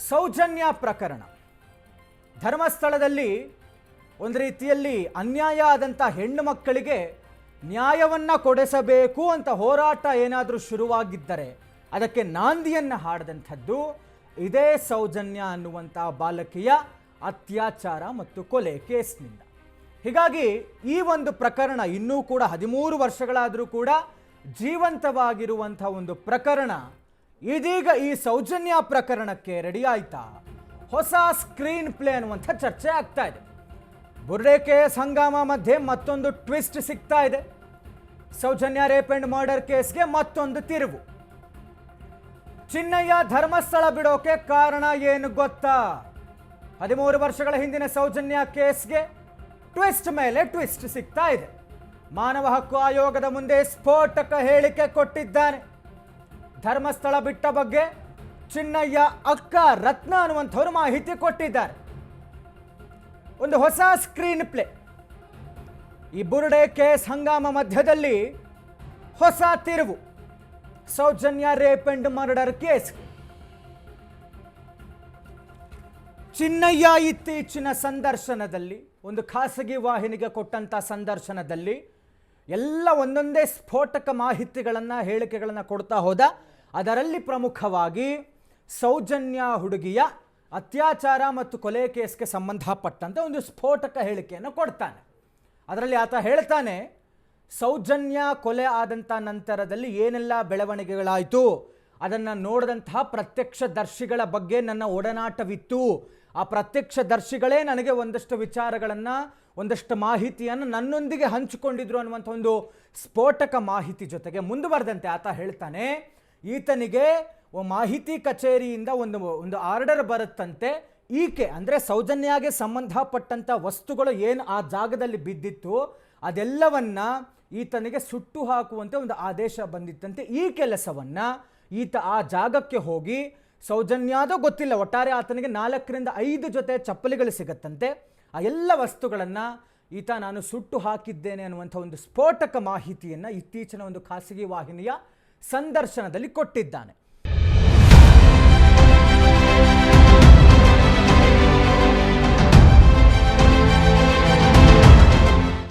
ಸೌಜನ್ಯ ಪ್ರಕರಣ ಧರ್ಮಸ್ಥಳದಲ್ಲಿ ಒಂದು ರೀತಿಯಲ್ಲಿ ಅನ್ಯಾಯ ಆದಂಥ ಹೆಣ್ಣು ಮಕ್ಕಳಿಗೆ ನ್ಯಾಯವನ್ನು ಕೊಡಿಸಬೇಕು ಅಂತ ಹೋರಾಟ ಏನಾದರೂ ಶುರುವಾಗಿದ್ದರೆ ಅದಕ್ಕೆ ನಾಂದಿಯನ್ನು ಹಾಡಿದಂಥದ್ದು ಇದೇ ಸೌಜನ್ಯ ಅನ್ನುವಂಥ ಬಾಲಕಿಯ ಅತ್ಯಾಚಾರ ಮತ್ತು ಕೊಲೆ ಕೇಸ್ನಿಂದ. ಹೀಗಾಗಿ ಈ ಒಂದು ಪ್ರಕರಣ ಇನ್ನೂ ಕೂಡ 13 ವರ್ಷಗಳಾದರೂ ಕೂಡ ಜೀವಂತವಾಗಿರುವಂಥ ಒಂದು ಪ್ರಕರಣ ಇದೀಗ ಈ ಸೌಜನ್ಯ ಪ್ರಕರಣಕ್ಕೆ ರೆಡಿ ಆಯ್ತಾ, ಹೊಸ ಸ್ಕ್ರೀನ್ ಪ್ಲೇ ಅನ್ನುವಂಥ ಚರ್ಚೆ ಆಗ್ತಾ ಇದೆ. ಬುರ್ಡೆ ಕೇಸ್ ಹಂಗಾಮ ಮಧ್ಯೆ ಮತ್ತೊಂದು ಟ್ವಿಸ್ಟ್ ಸಿಗ್ತಾ ಇದೆ. ಸೌಜನ್ಯ ರೇಪ್ ಅಂಡ್ ಮರ್ಡರ್ ಕೇಸ್ಗೆ ಮತ್ತೊಂದು ತಿರುವು. ಚಿನ್ನಯ್ಯ ಧರ್ಮಸ್ಥಳ ಬಿಡೋಕೆ ಕಾರಣ ಏನು ಗೊತ್ತಾ? 13 ವರ್ಷಗಳ ಹಿಂದಿನ ಸೌಜನ್ಯ ಕೇಸ್ಗೆ ಟ್ವಿಸ್ಟ್ ಮೇಲೆ ಟ್ವಿಸ್ಟ್ ಸಿಗ್ತಾ ಇದೆ. ಮಾನವ ಹಕ್ಕು ಆಯೋಗದ ಮುಂದೆ ಸ್ಫೋಟಕ ಹೇಳಿಕೆ ಕೊಟ್ಟಿದ್ದಾನೆ. ಧರ್ಮಸ್ಥಳ ಬಿಟ್ಟ ಬಗ್ಗೆ ಚಿನ್ನಯ್ಯ ಅಕ್ಕ ರತ್ನ ಅನ್ನುವಂಥವ್ರು ಮಾಹಿತಿ ಕೊಟ್ಟಿದ್ದಾರೆ. ಒಂದು ಹೊಸ ಸ್ಕ್ರೀನ್ ಪ್ಲೇ. ಈ ಬುರ್ಡೆ ಕೇಸ್ ಹಂಗಾಮ ಮಧ್ಯದಲ್ಲಿ ಹೊಸ ತಿರುವು. Soujanya rape and murder case. Chinnayya ಇತ್ತೀಚಿನ ಸಂದರ್ಶನದಲ್ಲಿ, ಒಂದು ಖಾಸಗಿ ವಾಹಿನಿಗೆ ಕೊಟ್ಟಂಥ ಸಂದರ್ಶನದಲ್ಲಿ ಎಲ್ಲ ಒಂದೊಂದೇ ಸ್ಫೋಟಕ ಮಾಹಿತಿಗಳನ್ನು ಹೇಳಿಕೆಗಳನ್ನು ಕೊಡ್ತಾ ಹೋದ. ಅದರಲ್ಲಿ ಪ್ರಮುಖವಾಗಿ ಸೌಜನ್ಯ ಹುಡುಗಿಯ ಅತ್ಯಾಚಾರ ಮತ್ತು ಕೊಲೆ ಕೇಸ್ಗೆ ಸಂಬಂಧಪಟ್ಟಂತೆ ಒಂದು ಸ್ಫೋಟಕ ಹೇಳಿಕೆಯನ್ನು ಕೊಡ್ತಾನೆ. ಅದರಲ್ಲಿ ಆತ ಹೇಳ್ತಾನೆ, ಸೌಜನ್ಯ ಕೊಲೆ ಆದಂಥ ನಂತರದಲ್ಲಿ ಏನೆಲ್ಲ ಬೆಳವಣಿಗೆಗಳಾಯಿತು ಅದನ್ನು ನೋಡಿದಂತಹ ಪ್ರತ್ಯಕ್ಷದರ್ಶಿಗಳ ಬಗ್ಗೆ ನನ್ನ ಒಡನಾಟವಿತ್ತು. ಆ ಪ್ರತ್ಯಕ್ಷದರ್ಶಿಗಳೇ ನನಗೆ ಒಂದಷ್ಟು ವಿಚಾರಗಳನ್ನು, ಒಂದಷ್ಟು ಮಾಹಿತಿಯನ್ನು ನನ್ನೊಂದಿಗೆ ಹಂಚಿಕೊಂಡಿದ್ರು ಅನ್ನುವಂಥ ಒಂದು ಸ್ಫೋಟಕ ಮಾಹಿತಿ ಜೊತೆಗೆ ಮುಂದುವರೆದಂತೆ ಆತ ಹೇಳ್ತಾನೆ, ಈತನಿಗೆ ಮಾಹಿತಿ ಕಚೇರಿಯಿಂದ ಒಂದು ಆರ್ಡರ್ ಬರುತ್ತಂತೆ. ಈಕೆ ಅಂದರೆ ಸೌಜನ್ಯಗೆ ಸಂಬಂಧಪಟ್ಟಂಥ ವಸ್ತುಗಳು ಏನು ಆ ಜಾಗದಲ್ಲಿ ಬಿದ್ದಿತ್ತು ಅದೆಲ್ಲವನ್ನ ಈತನಿಗೆ ಸುಟ್ಟು ಹಾಕುವಂತೆ ಒಂದು ಆದೇಶ ಬಂದಿತ್ತಂತೆ. ಈ ಕೆಲಸವನ್ನು ಈತ ಆ ಜಾಗಕ್ಕೆ ಹೋಗಿ, ಸೌಜನ್ಯದೋ ಗೊತ್ತಿಲ್ಲ, ಒಟ್ಟಾರೆ ಆತನಿಗೆ 4ರಿಂದ 5 ಜೊತೆ ಚಪ್ಪಲಿಗಳು ಸಿಗತ್ತಂತೆ. ಆ ಎಲ್ಲ ವಸ್ತುಗಳನ್ನು ಈತ ನಾನು ಸುಟ್ಟು ಹಾಕಿದ್ದೇನೆ ಅನ್ನುವಂಥ ಒಂದು ಸ್ಫೋಟಕ ಮಾಹಿತಿಯನ್ನು ಇತ್ತೀಚಿನ ಒಂದು ಖಾಸಗಿ ವಾಹಿನಿಯ ಸಂದರ್ಶನದಲ್ಲಿ ಕೊಟ್ಟಿದ್ದಾನೆ.